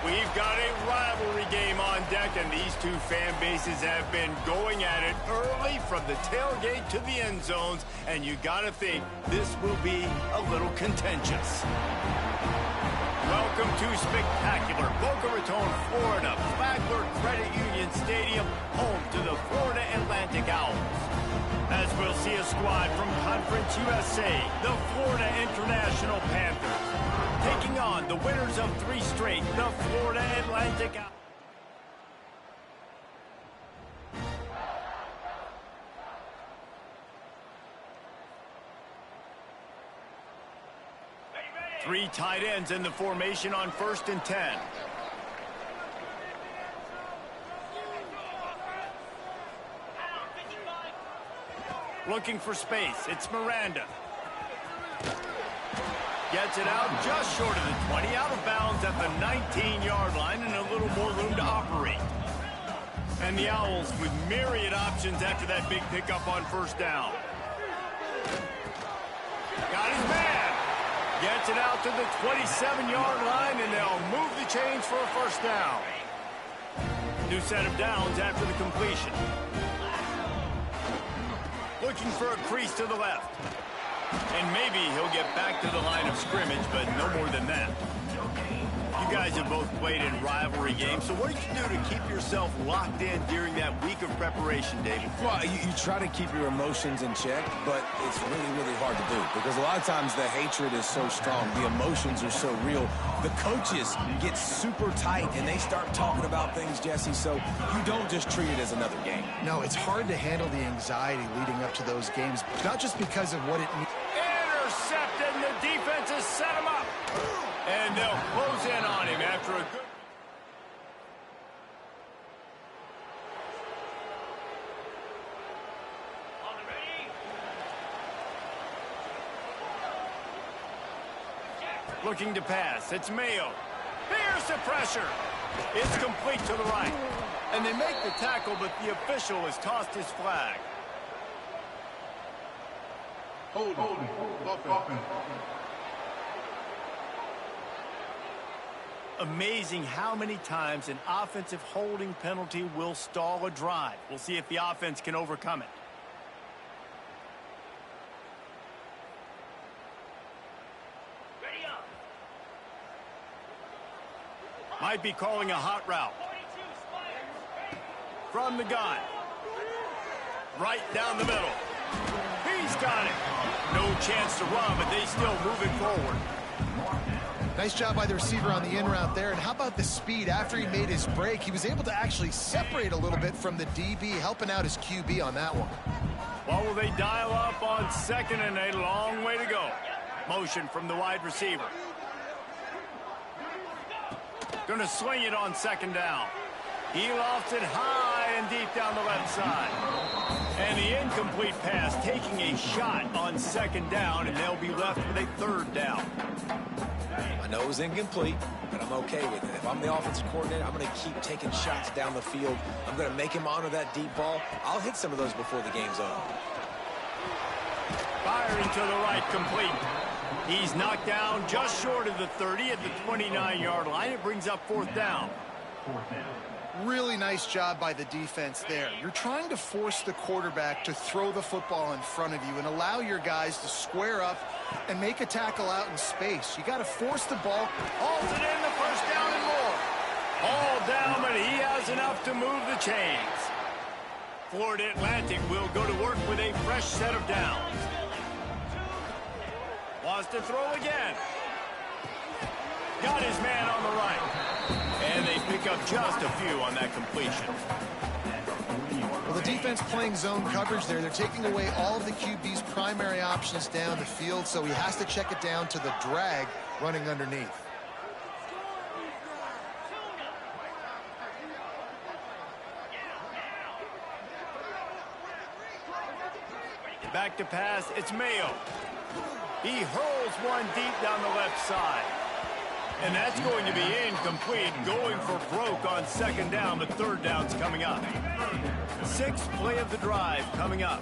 We've got a rivalry game on deck, and these two fan bases have been going at it early from the tailgate to the end zones, and you gotta think this will be a little contentious. Welcome to spectacular Boca Raton, Florida, Flagler Credit Union Stadium, home to the Florida Atlantic Owls. As we'll see a squad from Conference USA, the Florida International Panthers, taking on the winners of 3 straight, the Florida Atlantic Owls. Three tight ends in the formation on 1st and 10. Looking for space. It's Miranda. Gets it out just short of the 20, out of bounds at the 19-yard line, and a little more room to operate. And the Owls with myriad options after that big pickup on 1st down. Got his man. Gets it out to the 27-yard line, and they'll move the chains for a 1st down. New set of downs after the completion. Looking for a crease to the left. And maybe he'll get back to the line of scrimmage, but no more than that. You guys have both played in rivalry games, so what did you do to keep yourself locked in during that week of preparation, David? Well, you try to keep your emotions in check, but it's really, really hard to do because a lot of times the hatred is so strong, the emotions are so real. The coaches get super tight, and they start talking about things, Jesse, so you don't just treat it as another game. No, it's hard to handle the anxiety leading up to those games, not just because of what it means. Intercepted, and the defense has set him up. And they'll close in on him after a good... Looking to pass. It's Mayo. Here's the pressure. It's complete to the right. And they make the tackle, but the official has tossed his flag. Hold. Amazing how many times an offensive holding penalty will stall a drive. We'll see if the offense can overcome it. Ready up. Might be calling a hot route. From the gun. Right down the middle. He's got it. No chance to run, but they still move it forward. Nice job by the receiver on the in route there. And how about the speed? After he made his break, he was able to actually separate a little bit from the DB, helping out his QB on that one. Well, will they dial up on 2nd and a long way to go? Motion from the wide receiver. Going to swing it on 2nd down. He lofts it high and deep down the left side. And the incomplete pass taking a shot on 2nd down, and they'll be left with a 3rd down. I know it was incomplete, but I'm okay with it. If I'm the offensive coordinator, I'm going to keep taking shots down the field. I'm going to make him honor that deep ball. I'll hit some of those before the game's over. Firing to the right, complete. He's knocked down just short of the 30 at the 29-yard line. It brings up 4th down. Really nice job by the defense there. You're trying to force the quarterback to throw the football in front of you and allow your guys to square up and make a tackle out in space. You got to force the ball. Hauls it in, the 1st down and more. All down, but he has enough to move the chains. Florida Atlantic will go to work with a fresh set of downs. Wants to throw again. Got his man on the right. And they pick up just a few on that completion. Well, the defense playing zone coverage there. They're taking away all of the QB's primary options down the field, so he has to check it down to the drag running underneath. Back to pass. It's Mayo. He hurls one deep down the left side. And that's going to be incomplete, going for broke on 2nd down, but 3rd down's coming up. 6th play of the drive coming up.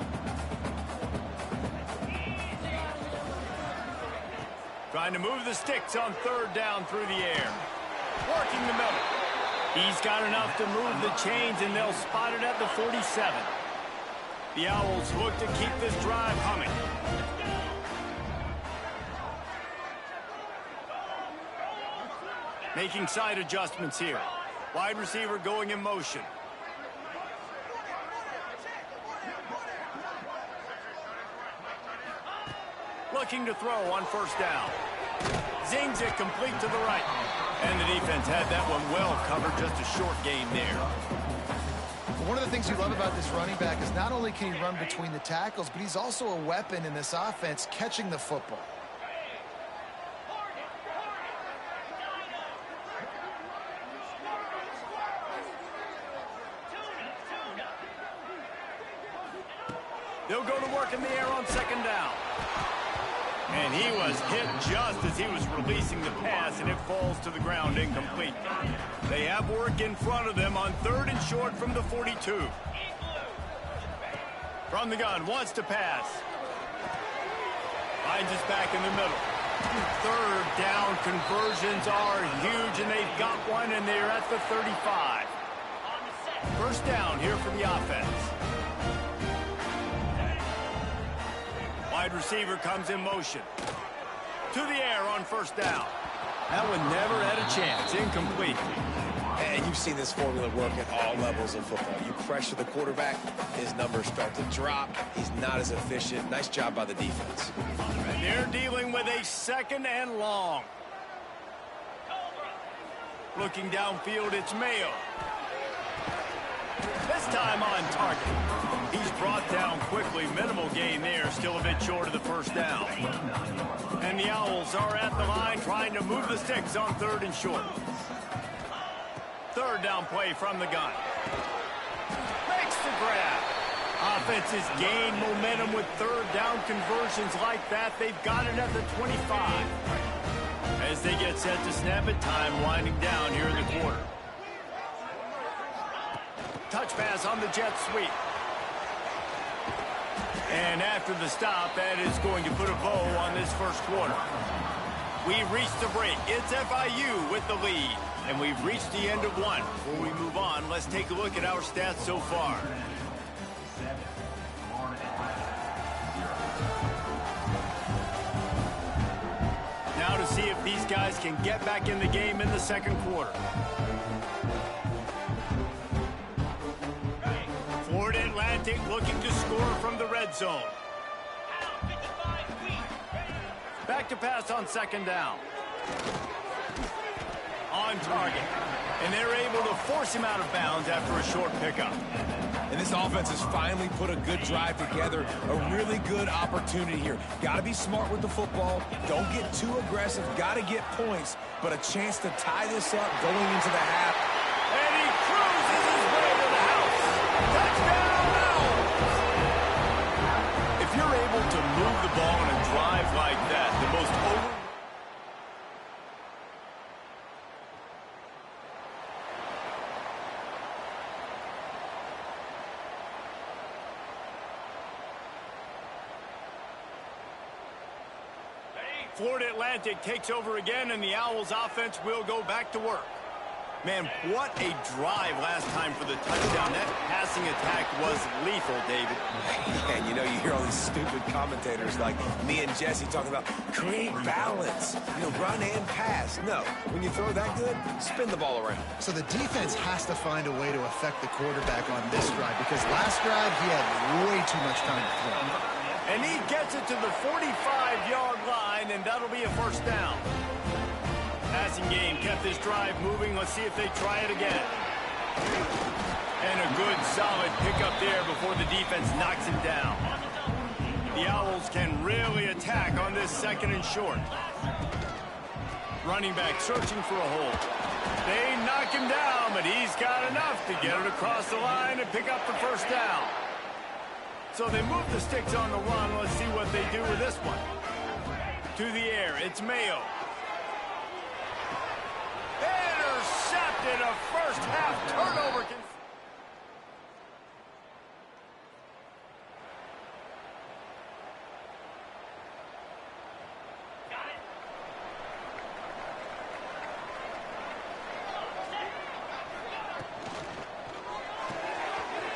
Trying to move the sticks on 3rd down through the air. Working the middle. He's got enough to move the chains, and they'll spot it at the 47. The Owls look to keep this drive humming. Making side adjustments here. Wide receiver going in motion. Looking to throw on first down. Zings it complete to the right. And the defense had that one well covered, just a short gain there. One of the things you love about this running back is not only can he run between the tackles, but he's also a weapon in this offense catching the football. They'll go to work in the air on second down. And he was hit just as he was releasing the pass, and it falls to the ground incomplete. They have work in front of them on third and short from the 42. From the gun, wants to pass. Finds us back in the middle. Third down conversions are huge, and they've got one, and they're at the 35. First down here for the offense. Wide receiver comes in motion. To the air on first down. That one never had a chance. Incomplete. And you've seen this formula work at all levels of football. You pressure the quarterback, his numbers start to drop. He's not as efficient. Nice job by the defense. And they're dealing with a second and long. Looking downfield, it's Mayo. This time on target. He's brought down quickly. Minimal gain there. Still a bit short of the first down. And the Owls are at the line trying to move the sticks on third and short. Third down play from the gun. Makes the grab. Offenses gain momentum with third down conversions like that. They've got it at the 25. As they get set to snap it, time winding down here in the quarter. Touch pass on the jet sweep. And after the stop, that is going to put a bow on this first quarter. We've reached the break. It's FIU with the lead. And we've reached the end of one. Before we move on, let's take a look at our stats so far. Now to see if these guys can get back in the game in the second quarter. Florida Atlantic looking to score from the red zone. Back to pass on second down. On target. And they're able to force him out of bounds after a short pickup. And this offense has finally put a good drive together. A really good opportunity here. Got to be smart with the football. Don't get too aggressive. Got to get points. But a chance to tie this up going into the half. And he cruises his way to the house. Touchdown, Owls! If you're able to move the ball on a drive like that, the most over... Florida Atlantic takes over again, and the Owls offense will go back to work. Man, what a drive last time for the touchdown. That passing attack was lethal, David. And you know, you hear all these stupid commentators like me and Jesse talking about create balance, run and pass. No, when you throw that good, spin the ball around. So the defense has to find a way to affect the quarterback on this drive, because last drive he had way too much time to throw. And he gets it to the 45-yard line, and that'll be a first down. Passing game kept this drive moving. Let's see if they try it again. And a good, solid pickup there before the defense knocks him down. The Owls can really attack on this second and short. Running back searching for a hole. They knock him down, but he's got enough to get it across the line and pick up the first down. So they move the sticks on the run. Let's see what they do with this one. To the air, it's Mayo. Intercepted, a first half turnover.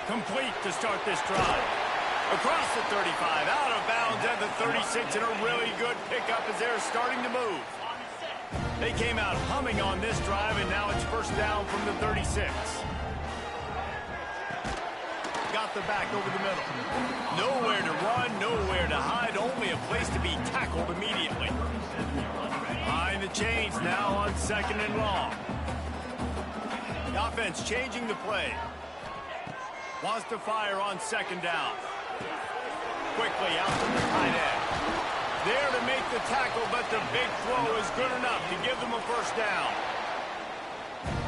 Complete to start this drive. Across the 35, out of bounds at the 36, and a really good pickup as they're starting to move. They came out humming on this drive, and now it's first down from the 36. Got the back over the middle. Nowhere to run, nowhere to hide, only a place to be tackled immediately. Behind the chains now on 2nd and long. The offense changing the play. Wants to fire on 2nd down. Quickly out to the tight end. There to make the tackle, but the big throw is good enough to give them a first down.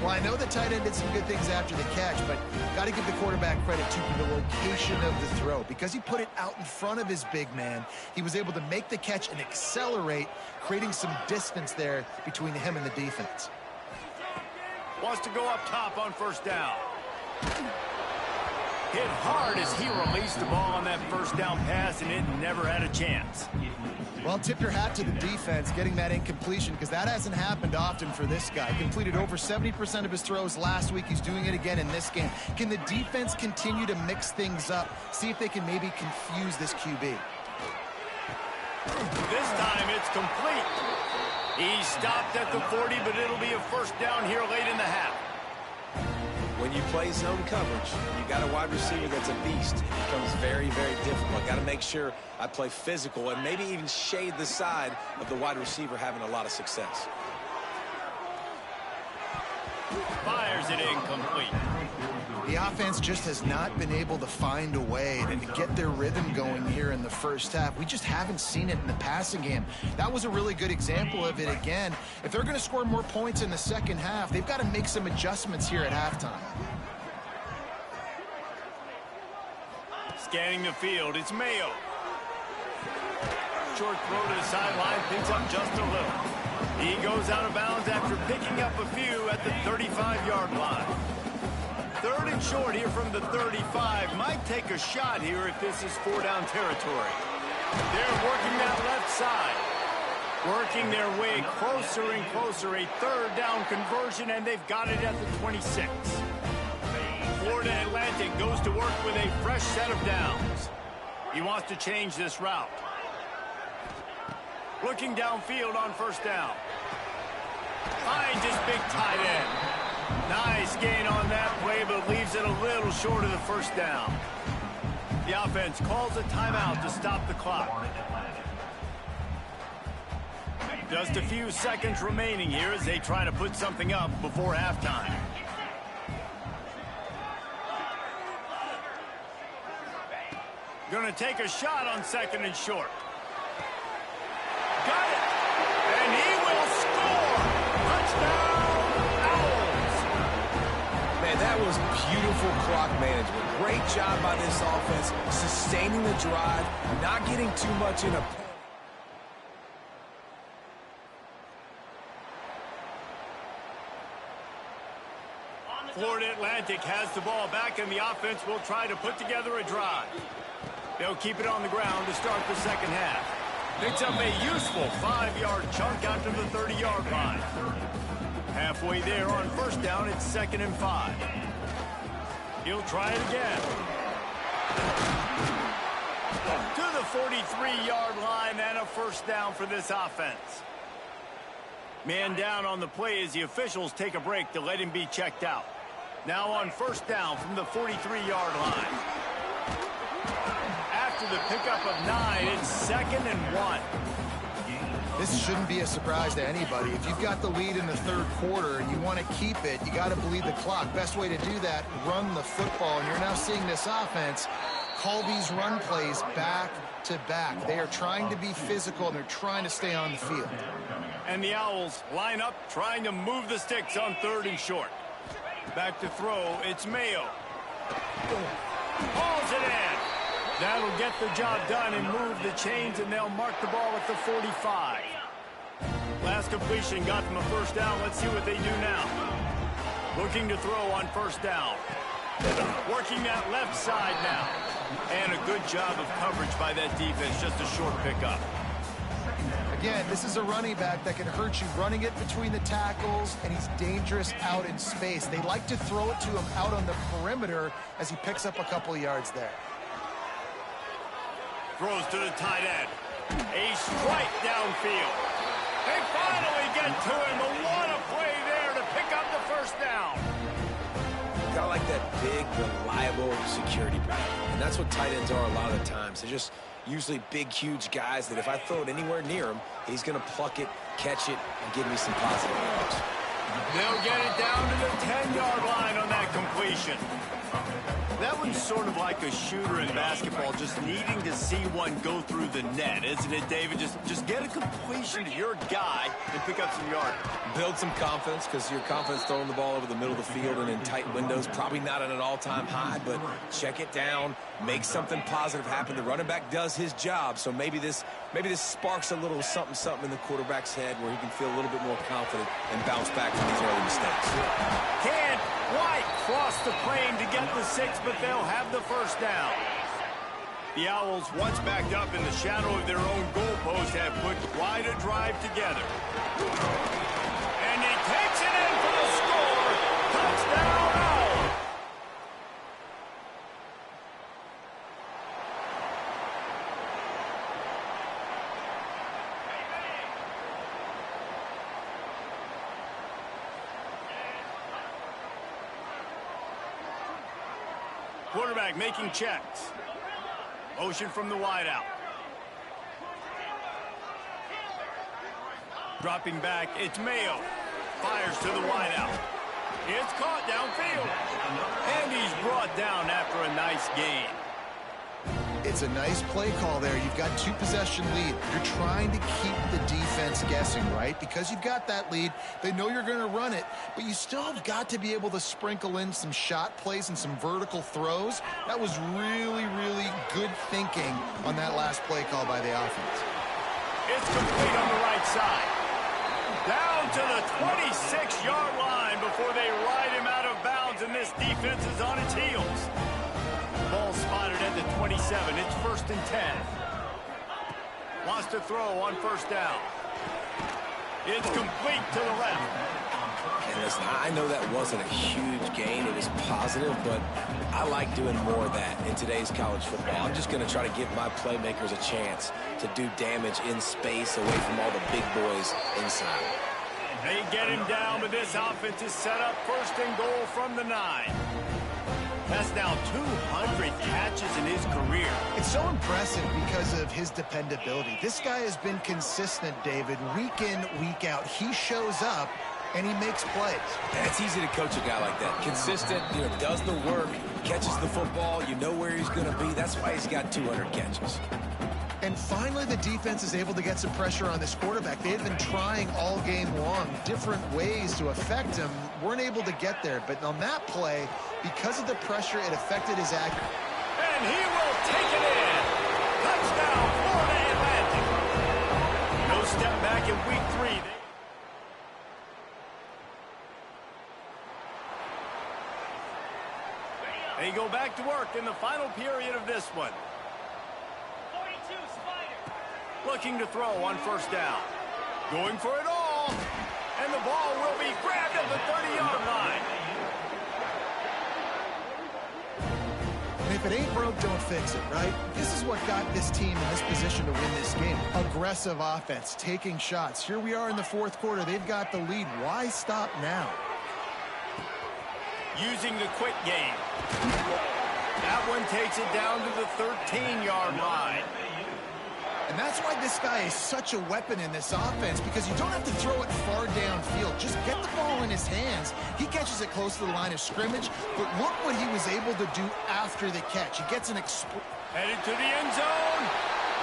Well, I know the tight end did some good things after the catch, but got to give the quarterback credit to the location of the throw. Because he put it out in front of his big man, he was able to make the catch and accelerate, creating some distance there between him and the defense. Wants to go up top on first down. Hit hard as he released the ball on that first down pass, and it never had a chance. Well, tip your hat to the defense getting that incompletion, because that hasn't happened often for this guy. Completed over 70% of his throws last week. He's doing it again in this game. Can the defense continue to mix things up? See if they can maybe confuse this QB. This time it's complete. He stopped at the 40, but it'll be a first down here late in the half. When you play zone coverage, you got a wide receiver that's a beast. It becomes very, very difficult. Got to make sure I play physical and maybe even shade the side of the wide receiver having a lot of success. Fires it incomplete. The offense just has not been able to find a way to get their rhythm going here in the first half. We just haven't seen it in the passing game. That was a really good example of it again. If they're going to score more points in the second half, they've got to make some adjustments here at halftime. Scanning the field, it's Mayo. Short throw to the sideline, picks up just a little. He goes out of bounds after picking up a few at the 35-yard line. 3rd and short here from the 35. Might take a shot here if this is 4-down territory. They're working that left side. Working their way closer and closer. A 3rd down conversion, and they've got it at the 26. Florida Atlantic goes to work with a fresh set of downs. He wants to change this route. Looking downfield on first down. Finds his big tight end. Nice gain on that play, but leaves it a little short of the first down. The offense calls a timeout to stop the clock. Just a few seconds remaining here as they try to put something up before halftime. Going to take a shot on 2nd and short. Got it! And he will score! Touchdown! That was beautiful clock management. Great job by this offense, sustaining the drive, not getting too much in a penalty. Florida Atlantic has the ball back, and the offense will try to put together a drive. They'll keep it on the ground to start the second half. Picks up a useful 5-yard chunk out to the 30-yard line. Halfway there on first down, it's 2nd and 5. He'll try it again. To the 43-yard line and a first down for this offense. Man down on the play as the officials take a break to let him be checked out. Now on first down from the 43-yard line. After the pickup of 9, it's 2nd and 1. This shouldn't be a surprise to anybody. If you've got the lead in the 3rd quarter and you want to keep it, you got to bleed the clock. Best way to do that, run the football. And you're now seeing this offense call these run plays back to back. They are trying to be physical, and they're trying to stay on the field. And the Owls line up, trying to move the sticks on 3rd and short. Back to throw, it's Mayo. Hauls it in. That'll get the job done and move the chains, and they'll mark the ball at the 45. Last completion got them a first down. Let's see what they do now. Looking to throw on first down. Working that left side now. And a good job of coverage by that defense. Just a short pickup. Again, this is a running back that can hurt you running it between the tackles, and he's dangerous out in space. They like to throw it to him out on the perimeter as he picks up a couple of yards there. Throws to the tight end. A strike downfield. They finally get to him. But what a play there to pick up the first down. Got like that big, reliable security blanket. And that's what tight ends are a lot of the times. They're just usually big, huge guys that if I throw it anywhere near him, he's going to pluck it, catch it, and give me some positive yards. They'll get it down to the 10-yard line on that completion. That one's sort of like a shooter in basketball, just needing to see one go through the net, isn't it, David? Just get a completion to your guy and pick up some yards. Build some confidence, because your confidence throwing the ball over the middle of the field and in tight windows, probably not at an all-time high, but check it down, make something positive happen. The running back does his job, so maybe this sparks a little something in the quarterback's head where he can feel a little bit more confident and bounce back from these early mistakes. Can't quite cross the plane to get the 6, but they'll have the first down. The Owls, once backed up in the shadow of their own goalpost, have put quite a drive together. And he takes it in for the score. Touchdown, Owls. Quarterback making checks. Motion from the wideout. Dropping back, it's Mayo. Fires to the wideout. It's caught downfield. And he's brought down after a nice gain. It's a nice play call there. You've got 2-possession lead. You're trying to keep the defense guessing, right? Because you've got that lead, they know you're going to run it, but you still have got to be able to sprinkle in some shot plays and some vertical throws. That was really, really good thinking on that last play call by the offense. It's complete on the right side. Down to the 26-yard line before they ride him out of bounds, and this defense is on its heels. Ball spotted at the 27. It's 1st and 10. Wants to throw on first down. It's complete to the left. And listen, I know that wasn't a huge gain. It was positive, but I like doing more of that in today's college football. I'm just going to try to give my playmakers a chance to do damage in space away from all the big boys inside. They get him down, but this offense is set up 1st and goal from the 9. That's now 200 catches in his career. It's so impressive because of his dependability. This guy has been consistent, David, week in, week out. He shows up, and he makes plays. And it's easy to coach a guy like that. Consistent, does the work, catches the football, you know where he's going to be. That's why he's got 200 catches. And finally, the defense is able to get some pressure on this quarterback. They've been trying all game long different ways to affect him. Weren't able to get there. But on that play, because of the pressure, it affected his accuracy. And he will take it in. Touchdown, Florida Atlantic. No step back in week 3. They go back to work in the final period of this one. Looking to throw on first down. Going for it all. And the ball will be grabbed at the 30-yard line. And if it ain't broke, don't fix it, right? This is what got this team in this position to win this game. Aggressive offense, taking shots. Here we are in the 4th quarter. They've got the lead. Why stop now? Using the quick game. That one takes it down to the 13-yard line. And that's why this guy is such a weapon in this offense, because you don't have to throw it far downfield. Just get the ball in his hands. He catches it close to the line of scrimmage, but look what he was able to do after the catch. He gets an headed to the end zone.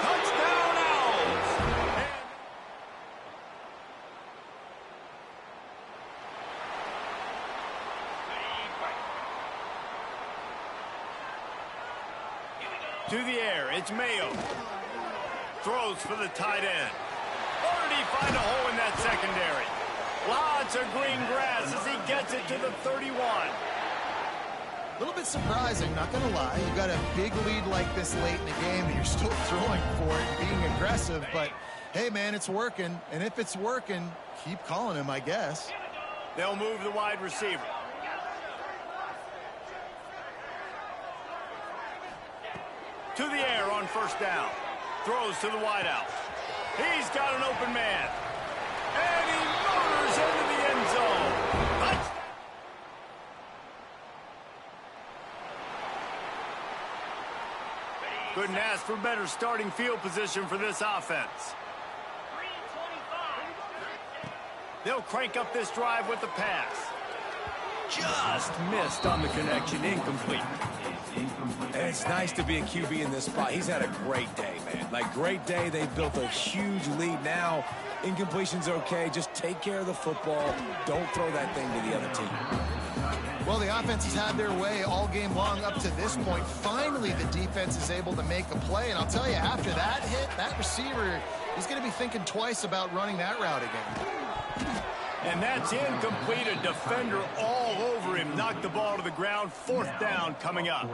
Touchdown, Owls. To the air, it's Mayo. Throws for the tight end. Or did he find a hole in that secondary? Lots of green grass as he gets it to the 31. A little bit surprising, not going to lie. You've got a big lead like this late in the game, and you're still throwing for it and being aggressive. But, Hey, man, it's working. And if it's working, keep calling him, I guess. They'll move the wide receiver. To the air on first down. Throws to the wideout. He's got an open man. And he motors into the end zone. Touchdown. Couldn't ask for better starting field position for this offense. They'll crank up this drive with the pass. Just missed on the connection. Incomplete. And it's nice to be a QB in this spot. He's had a great day, man. Like, great day. They built a huge lead. Now, incompletion's okay. Just take care of the football. Don't throw that thing to the other team. Well, the offense has had their way all game long up to this point. Finally, the defense is able to make a play. And I'll tell you, after that hit, that receiver is going to be thinking twice about running that route again. And that's incomplete. A defender all over him. Knocked the ball to the ground. Fourth down coming up.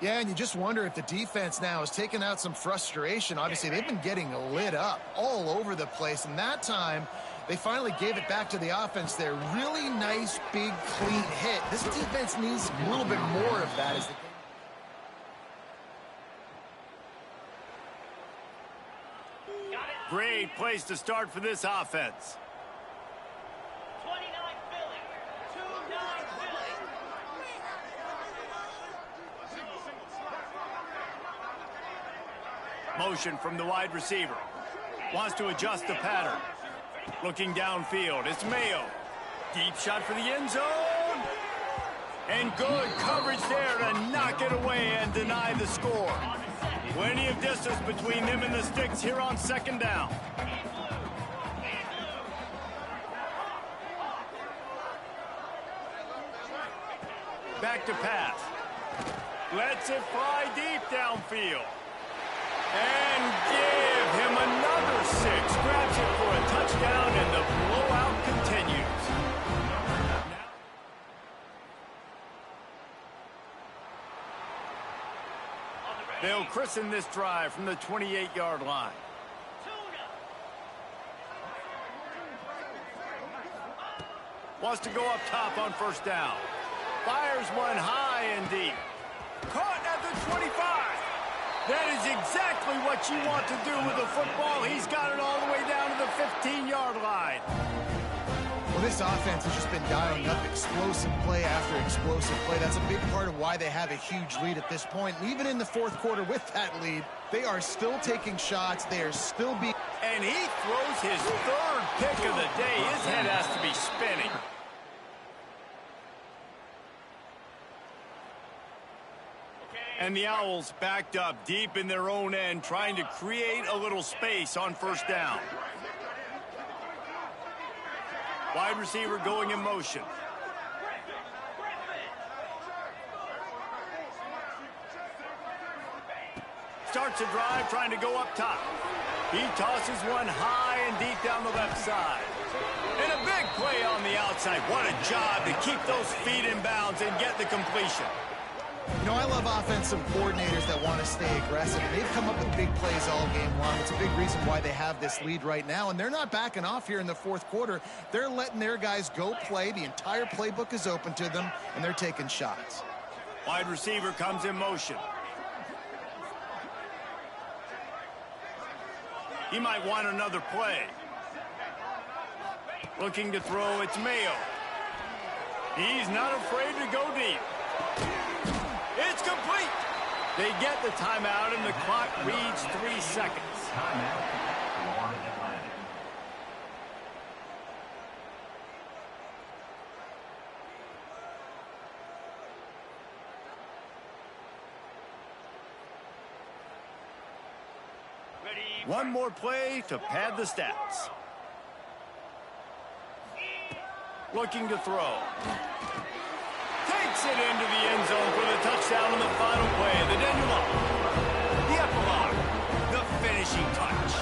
Yeah, and you just wonder if the defense now is taking out some frustration. Obviously, they've been getting lit up all over the place. And that time, they finally gave it back to the offense there. Really nice, big, clean hit. This defense needs a little bit more of that as the game. Great place to start for this offense. Motion from the wide receiver. Wants to adjust the pattern. Looking downfield. It's Mayo. Deep shot for the end zone. And good coverage there to knock it away and deny the score. Plenty of distance between them and the sticks here on second down. Back to pass. Lets it fly deep downfield. And give him another 6. Grabs it for a touchdown, and the blowout continues. They'll christen this drive from the 28-yard line. Wants to go up top on first down. Fires one high and deep. Caught at the 25. That is exactly what you want to do with the football. He's got it all the way down to the 15-yard line. Well, this offense has just been dialing up explosive play after explosive play. That's a big part of why they have a huge lead at this point. And even in the fourth quarter with that lead, they are still taking shots. They are still being... And he throws his third pick of the day. His head has to be spinning. And the Owls backed up deep in their own end, trying to create a little space on first down. Wide receiver going in motion. Starts a drive, trying to go up top. He tosses one high and deep down the left side. And a big play on the outside. What a job to keep those feet in bounds and get the completion. You know, I love offensive coordinators that want to stay aggressive. They've come up with big plays all game long. It's a big reason why they have this lead right now. And they're not backing off here in the fourth quarter. They're letting their guys go play. The entire playbook is open to them, and they're taking shots. Wide receiver comes in motion. He might want another play. Looking to throw, it's Mayo. He's not afraid to go deep. It's complete. They get the timeout, and the clock reads 3 seconds. Timeout. Atlanta. One more play to pad the stats. Looking to throw. Takes it into the end zone for the touchdown on the final play. The denouement. The epilogue. The finishing touch.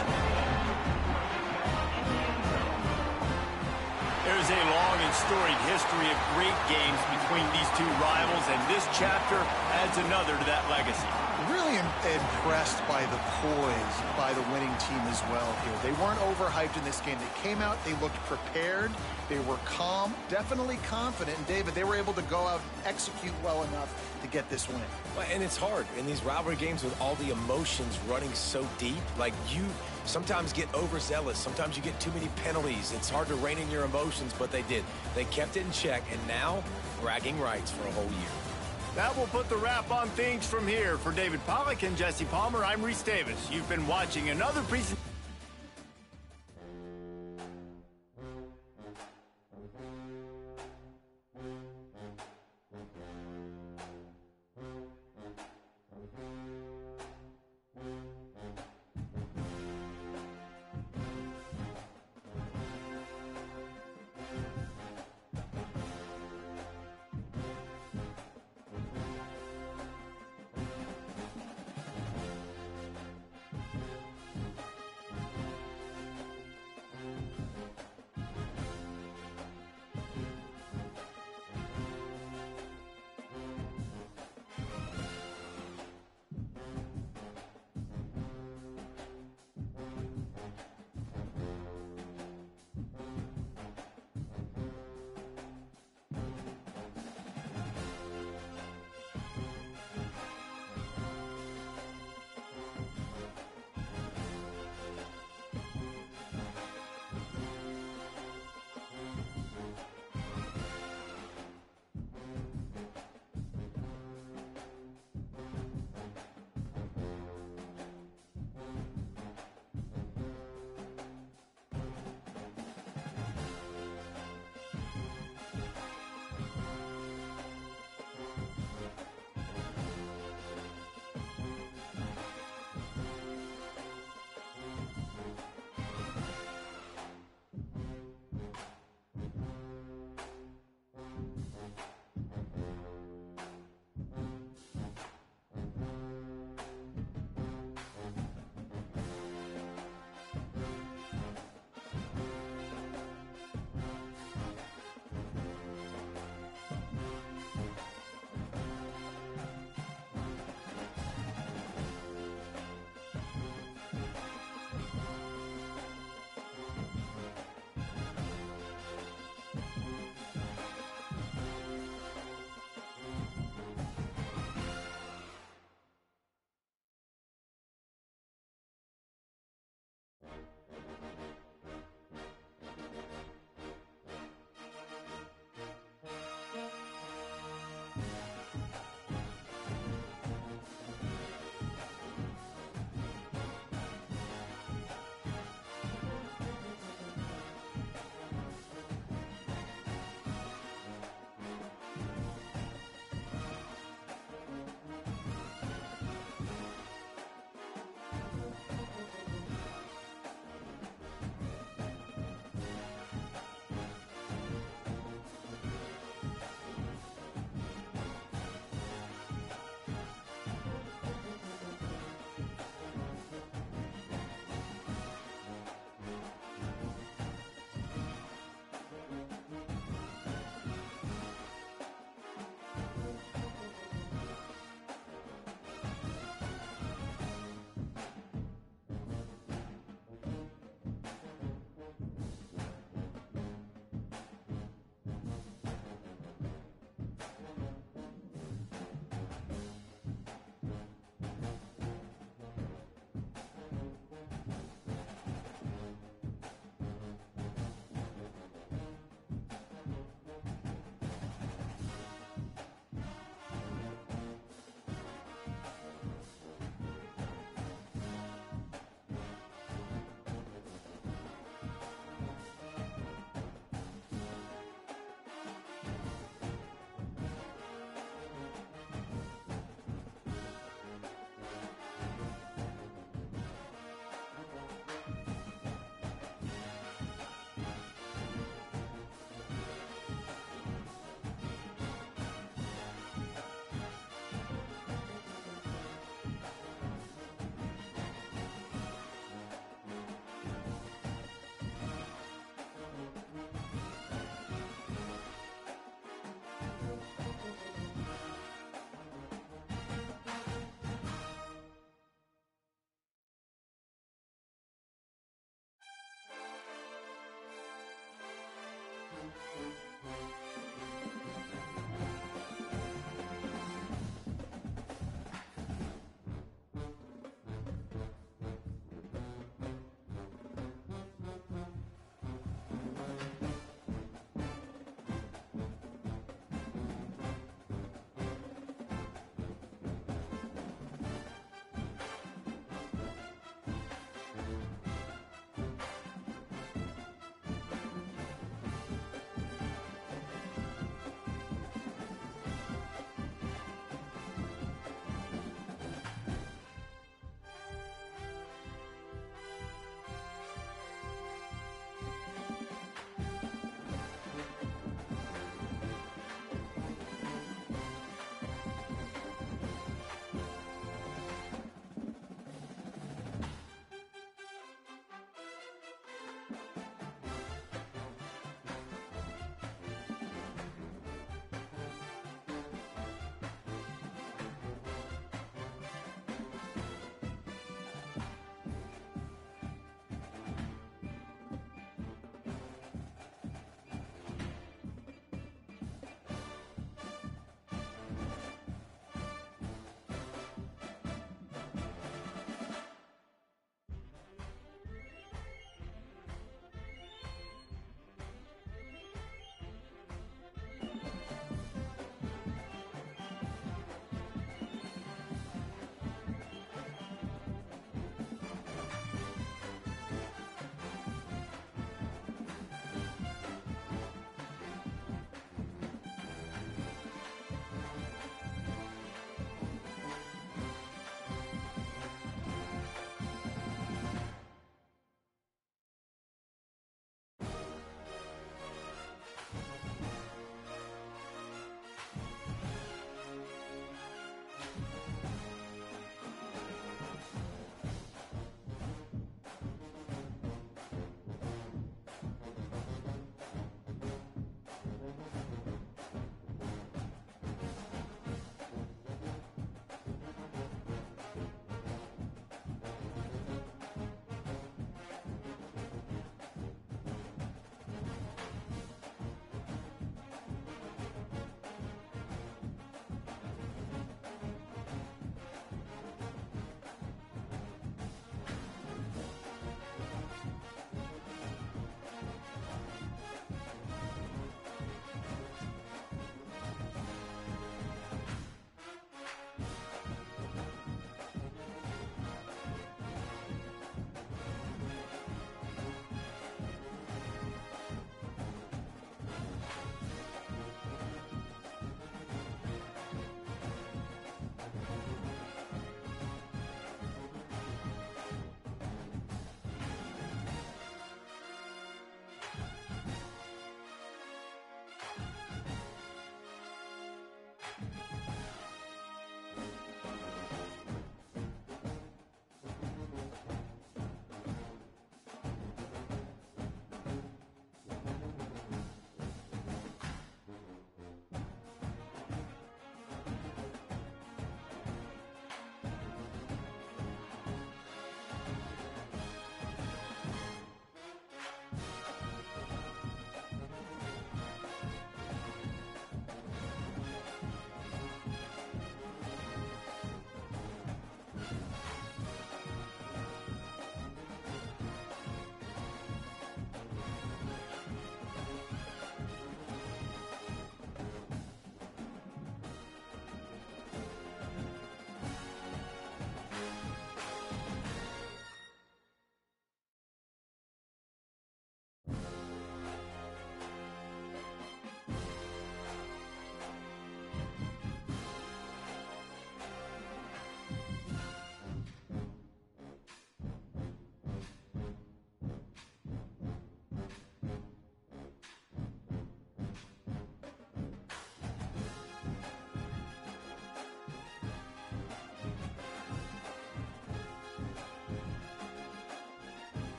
There's a long and storied history of great games between these two rivals, and this chapter adds another to that legacy. Really impressed by the poise by the winning team as well here. They weren't overhyped in this game. They came out, they looked prepared, they were calm, definitely confident. And David, they were able to go out and execute well enough to get this win. And it's hard in these rivalry games with all the emotions running so deep. Like, you sometimes get overzealous. Sometimes you get too many penalties. It's hard to rein in your emotions, but they did. They kept it in check, and now bragging rights for a whole year. That will put the wrap on things from here. For David Pollack and Jesse Palmer, I'm Reese Davis. You've been watching another presentation.